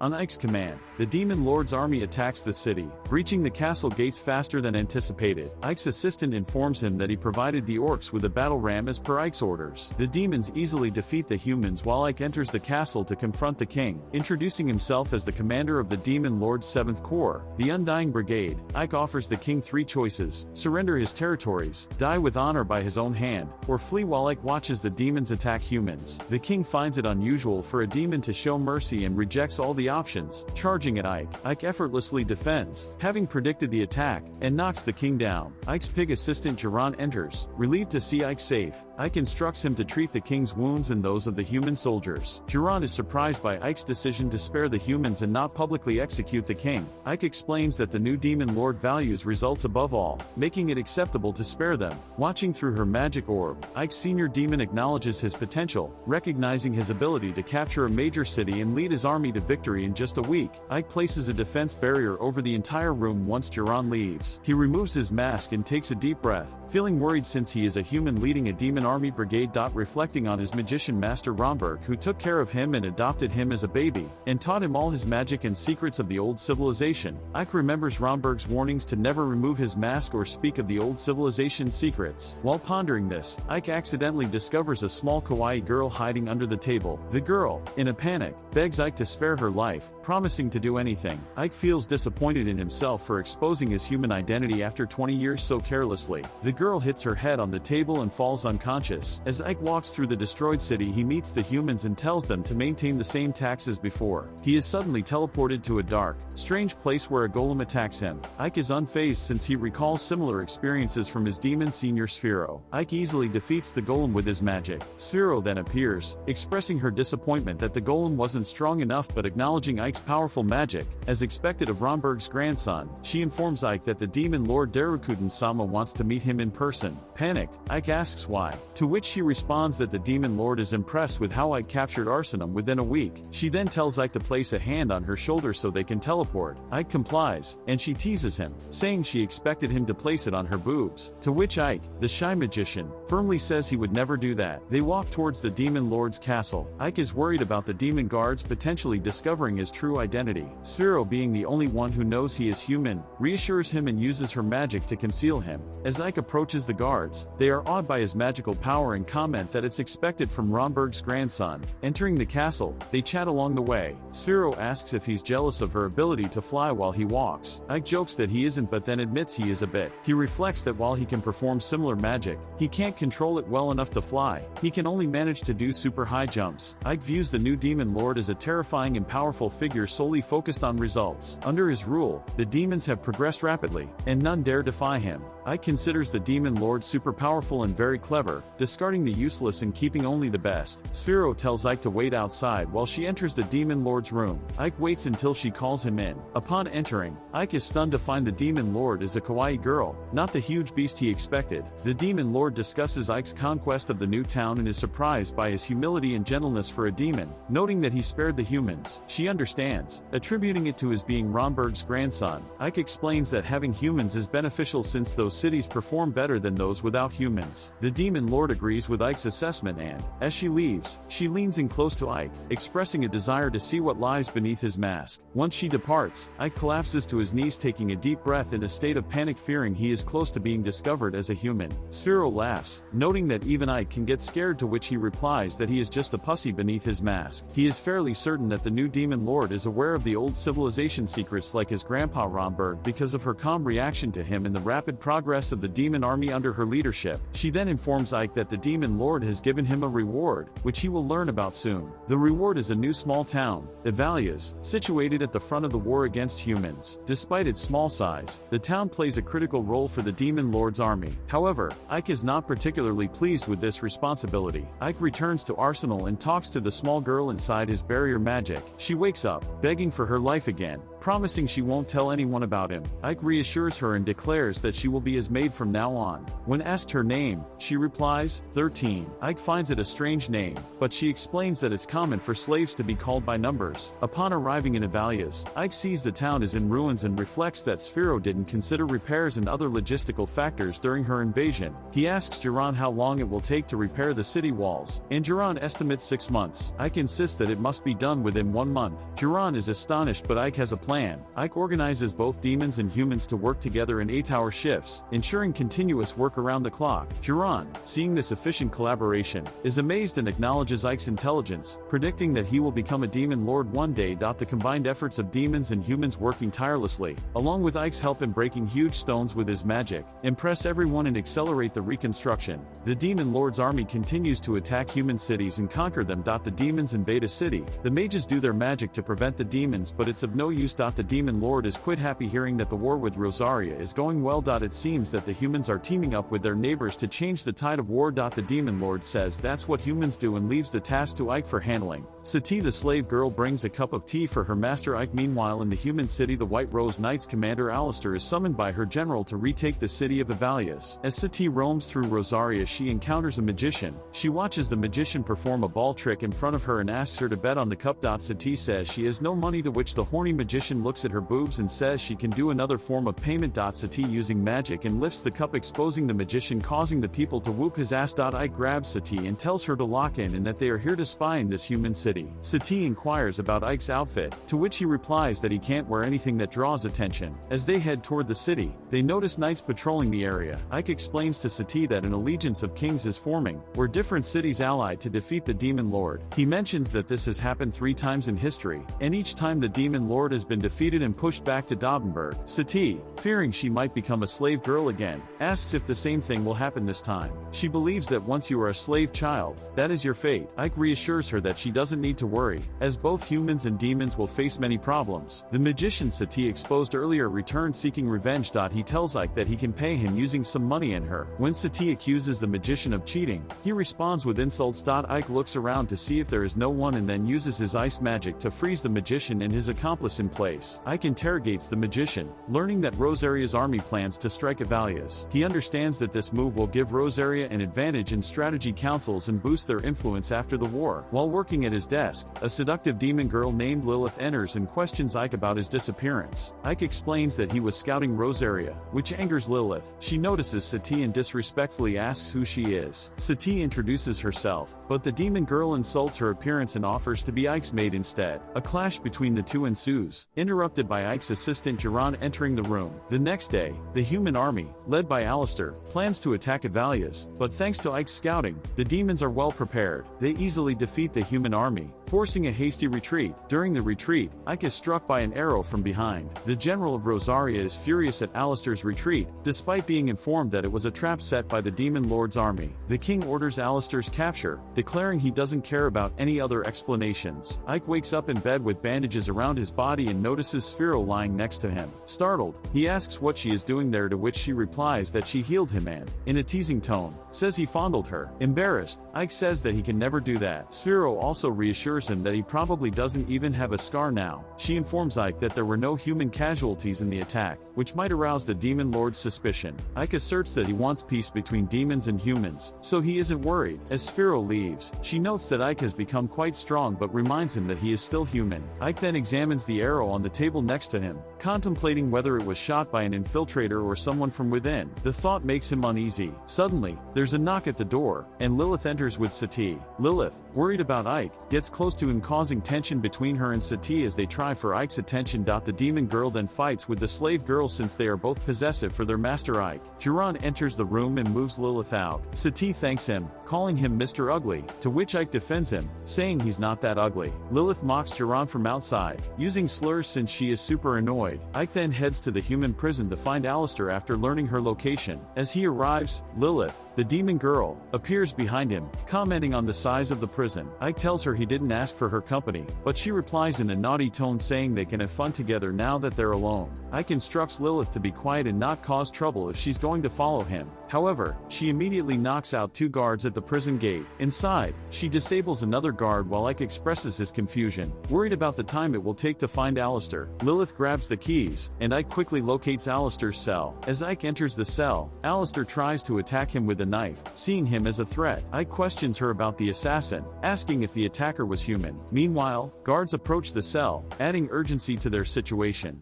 On Ike's command, the Demon Lord's army attacks the city, breaching the castle gates faster than anticipated. Ike's assistant informs him that he provided the orcs with a battle ram as per Ike's orders. The demons easily defeat the humans while Ike enters the castle to confront the king. Introducing himself as the commander of the Demon Lord's 7th Corps, the Undying Brigade, Ike offers the king 3 choices: surrender his territories, die with honor by his own hand, or flee while Ike watches the demons attack humans. The king finds it unusual for a demon to show mercy and rejects all the options. Charging at Ike, Ike effortlessly defends, having predicted the attack, and knocks the king down. Ike's pig assistant Jiran enters, relieved to see Ike safe. Ike instructs him to treat the king's wounds and those of the human soldiers. Jiran is surprised by Ike's decision to spare the humans and not publicly execute the king. Ike explains that the new Demon Lord values results above all, making it acceptable to spare them. Watching through her magic orb, Ike's senior demon acknowledges his potential, recognizing his ability to capture a major city and lead his army to victory in just a week. Ike places a defense barrier over the entire room once Jiran leaves. He removes his mask and takes a deep breath, feeling worried since he is a human leading a demon army brigade. Reflecting on his magician master Romberg, who took care of him and adopted him as a baby, and taught him all his magic and secrets of the old civilization. Ike remembers Romberg's warnings to never remove his mask or speak of the old civilization's secrets. While pondering this, Ike accidentally discovers a small kawaii girl hiding under the table. The girl, in a panic, begs Ike to spare her life, promising to do anything. Ike feels disappointed in himself for exposing his human identity after 20 years so carelessly. The girl hits her head on the table and falls unconscious. As Ike walks through the destroyed city, he meets the humans and tells them to maintain the same tax as before. He is suddenly teleported to a dark, strange place where a golem attacks him. Ike is unfazed since he recalls similar experiences from his demon senior Sphero. Ike easily defeats the golem with his magic. Sphero then appears, expressing her disappointment that the golem wasn't strong enough but acknowledging Ike's powerful magic. As expected of Romberg's grandson, she informs Ike that the Demon Lord Darukuden-sama wants to meet him in person. Panicked, Ike asks why, to which she responds that the Demon Lord is impressed with how Ike captured Arsenum within a week. She then tells Ike to place a hand on her shoulder so they can teleport. Ike complies, and she teases him, saying she expected him to place it on her boobs, to which Ike, the shy magician, firmly says he would never do that. They walk towards the Demon Lord's castle. Ike is worried about the demon guards potentially discovering his true identity. Sphero, being the only one who knows he is human, reassures him and uses her magic to conceal him. As Ike approaches the guards, they are awed by his magical power and comment that it's expected from Romberg's grandson. Entering the castle, they chat along the way. Sphero asks if he's jealous of her ability to fly while he walks. Ike jokes that he isn't but then admits he is a bit. He reflects that while he can perform similar magic, he can't control it well enough to fly. He can only manage to do super high jumps. Ike views the new Demon Lord as a terrifying and powerful figure solely focused on results. Under his rule, the demons have progressed rapidly, and none dare defy him. Ike considers the Demon Lord super powerful and very clever, discarding the useless and keeping only the best. Sphero tells Ike to wait outside while she enters the Demon Lord's room. Ike waits until she calls him in. Upon entering, Ike is stunned to find the Demon Lord is a kawaii girl, not the huge beast he expected. The Demon Lord discusses Ike's conquest of the new town and is surprised by his humility and gentleness for a demon, noting that he spared the humans. She understands, attributing it to his being Romberg's grandson. Ike explains that having humans is beneficial since those cities perform better than those without humans. The Demon Lord agrees with Ike's assessment and, as she leaves, she leans in close to Ike, expressing a desire to see what lies beneath his mask. Once she departs, Ike collapses to his knees, taking a deep breath in a state of panic, fearing he is close to being discovered as a human. Sphero laughs, noting that even Ike can get scared, to which he replies that he is just a pussy beneath his mask. He is fairly certain that the new Demon Lord is aware of the old civilization secrets like his grandpa Romberg because of her calm reaction to him and the rapid progress of the demon army under her leadership. She then informs Ike that the Demon Lord has given him a reward, which he will learn about soon. The reward is a new small town, Evalias, situated at the front of the war against humans. Despite its small size, the town plays a critical role for the Demon Lord's army. However, Ike is not particularly pleased with this responsibility. Ike returns to Arsenal and talks to the small girl inside his barrier magic. She wakes up, begging for her life again. promising she won't tell anyone about him. Ike reassures her and declares that she will be his maid from now on. When asked her name, she replies, 13. Ike finds it a strange name, but she explains that it's common for slaves to be called by numbers. Upon arriving in Avalias, Ike sees the town is in ruins and reflects that Sphero didn't consider repairs and other logistical factors during her invasion. He asks Jiran how long it will take to repair the city walls, and Jiran estimates 6 months. Ike insists that it must be done within 1 month. Jiran is astonished, but Ike has a plan. Ike organizes both demons and humans to work together in 8-hour shifts, ensuring continuous work around the clock. Jiran, seeing this efficient collaboration, is amazed and acknowledges Ike's intelligence, predicting that he will become a demon lord one day. The combined efforts of demons and humans working tirelessly, along with Ike's help in breaking huge stones with his magic, impress everyone and accelerate the reconstruction. The demon lord's army continues to attack human cities and conquer them. The demons invade a city. The mages do their magic to prevent the demons, but it's of no use. The demon lord is quite happy hearing that the war with Rosaria is going well. It seems that the humans are teaming up with their neighbors to change the tide of war. The demon lord says that's what humans do and leaves the task to Ike for handling. Sati, the slave girl, brings a cup of tea for her master Ike. Meanwhile, in the human city, the White Rose Knights commander Alistair is summoned by her general to retake the city of Avalias. As Sati roams through Rosaria, she encounters a magician. She watches the magician perform a ball trick in front of her and asks her to bet on the cup. Sati says she has no money, to which the horny magician looks at her boobs and says she can do another form of payment. Sati using magic and lifts the cup, exposing the magician, causing the people to whoop his ass. Ike grabs Sati and tells her to lock in and that they are here to spy in this human city. Sati inquires about Ike's outfit, to which he replies that he can't wear anything that draws attention. As they head toward the city, they notice knights patrolling the area. Ike explains to Sati that an allegiance of kings is forming, where different cities ally to defeat the demon lord. He mentions that this has happened 3 times in history, and each time the demon lord has been defeated and pushed back to Dobenberg. Sati, fearing she might become a slave girl again, asks if the same thing will happen this time. She believes that once you are a slave child, that is your fate. Ike reassures her that she doesn't need to worry, as both humans and demons will face many problems. The magician Sati exposed earlier returned seeking revenge. He tells Ike that he can pay him using some money in her. When Sati accuses the magician of cheating, he responds with insults. Ike looks around to see if there is no one and then uses his ice magic to freeze the magician and his accomplice in place. Ike interrogates the magician, learning that Rosaria's army plans to strike Avalias. He understands that this move will give Rosaria an advantage in strategy councils and boost their influence after the war. While working at his desk, a seductive demon girl named Lilith enters and questions Ike about his disappearance. Ike explains that he was scouting Rosaria, which angers Lilith. She notices Sati and disrespectfully asks who she is. Sati introduces herself, but the demon girl insults her appearance and offers to be Ike's maid instead. A clash between the two ensues, interrupted by Ike's assistant Jiran entering the room. The next day, the human army, led by Alistair, plans to attack Avalias, but thanks to Ike's scouting, the demons are well prepared. They easily defeat the human army, forcing a hasty retreat. During the retreat, Ike is struck by an arrow from behind. The general of Rosaria is furious at Alistair's retreat, despite being informed that it was a trap set by the demon lord's army. The king orders Alistair's capture, declaring he doesn't care about any other explanations. Ike wakes up in bed with bandages around his body and notices Sphero lying next to him. Startled, he asks what she is doing there, to which she replies that she healed him and, in a teasing tone, says he fondled her. Embarrassed, Ike says that he can never do that. Sphero also reassures him that he probably doesn't even have a scar now. She informs Ike that there were no human casualties in the attack, which might arouse the demon lord's suspicion. Ike asserts that he wants peace between demons and humans, so he isn't worried. As Sphero leaves, she notes that Ike has become quite strong but reminds him that he is still human. Ike then examines the arrow on the table next to him, contemplating whether it was shot by an infiltrator or someone from within. The thought makes him uneasy. Suddenly, there's a knock at the door, and Lilith enters with Sati. Lilith, worried about Ike, gets close to him, causing tension between her and Sati as they try for Ike's attention. The demon girl then fights with the slave girl since they are both possessive for their master Ike. Jiran enters the room and moves Lilith out. Sati thanks him, calling him Mr. Ugly, to which Ike defends him, saying he's not that ugly. Lilith mocks Jiran from outside, using slurs since she is super annoyed. Ike then heads to the human prison to find Alistair after learning her location. As he arrives, Lilith, the demon girl, appears behind him, commenting on the size of the prison. Ike tells her he didn't ask for her company, but she replies in a naughty tone saying they can have fun together now that they're alone. Ike instructs Lilith to be quiet and not cause trouble if she's going to follow him. However, she immediately knocks out 2 guards at the prison gate. Inside, she disables another guard while Ike expresses his confusion. Worried about the time it will take to find Alistair, Lilith grabs the keys, and Ike quickly locates Alistair's cell. As Ike enters the cell, Alistair tries to attack him with a knife. Seeing him as a threat, Ike questions her about the assassin, asking if the attacker was human. Meanwhile, guards approach the cell, adding urgency to their situation.